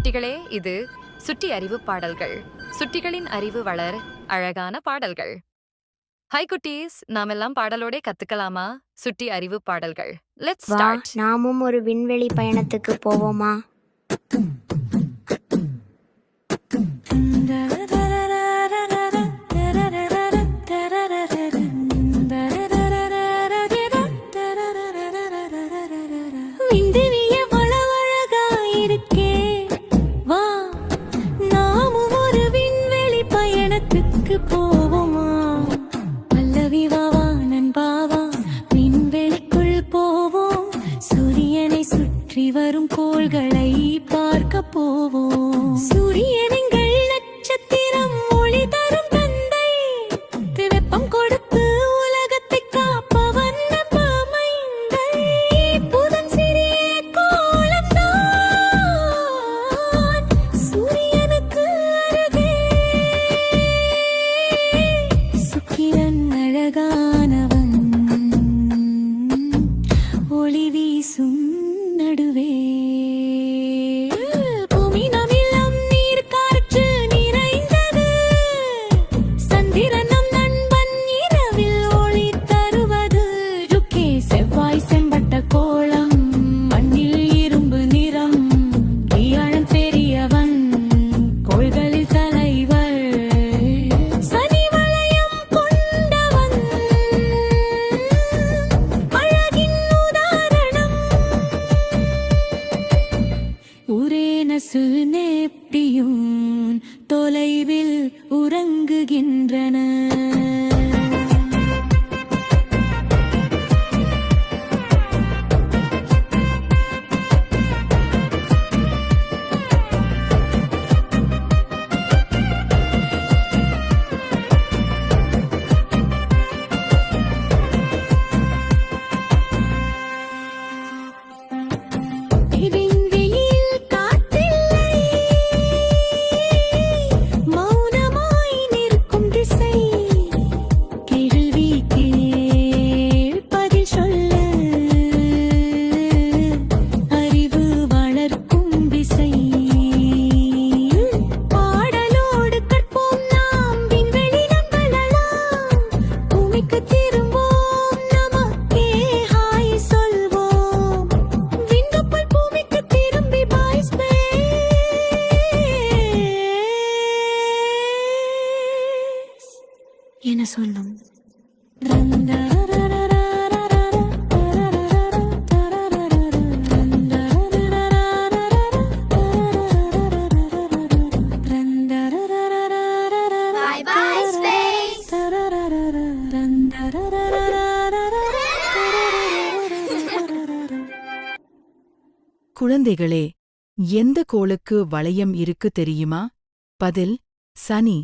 சுட்டிகளே, இது சுட்டி அறிவு பாடல்கள். சுட்டிகளின் அறிவு வளர் அழகான பாடல்கள். ஹாய் குட்டீஸ், நாமெல்லாம் பாடலோட கத்துக்கலாமா? சுட்டி அறிவு பாடல்கள். லெட்ஸ் வா, ஸ்டார்ட். நாமும் ஒரு விண்வெளி பயணத்துக்கு போவோமா? போவோமா? பல்லவி வாவா நண்பாவா, விண்வெளிக்குள் போவோம். சூரியனை சுற்றி வரும் கோள்களை பார்க்க போவோம். சூரியன் எங்கள் நட்சத்திரம், ஒளி தரும் தந்தை. வெப்பம் கொடுத்து உலகத்தை காப்பவன் மைந்தை. புதன் சிறிய கோளம்தான், சூரியனுக்கு அருகே. சுக்கிரன் அழகானவன், ஒளி வீசும் நடுவே. பூமி நமிலம் நீர் காற்று நிறைந்தது. சந்திரன் நம் நண்பன், இரவில் ஒளி தருவது. ருக்கே செவ்வாய் செம்பட்ட கோளம், மண்ணில் இரும்பு நிறம். வியாழன் பெரியவன், கோள்களில் தலைவர். சனி வளையம் கொண்டவன், அழகின் உதாரணம். உரேனசு நெப்டியூன் தொலைவில் உறங்குகின்றன. விண்வெளியில் காற்றில்லை, மௌனமாய் நிற்கும் திசை. கேள்வி கேள், பதில் சொல்ல. அறிவு வளர்க்கும் விசை. பாடலோடு கற்போம் நாம், விண்வெளி நம்பலாம். பூமிக்கு திரும்போம், நமக்கே ஹாய் சொல்வோம். விண்கப்பல் பூமிக்கு திரும்பி பாய் ஸ்பேஸ் என சொல்லும். Bye-bye, space. குழந்தைகளே, எந்த கோளுக்கு வளையம் இருக்கு தெரியுமா? பதில்: சனி.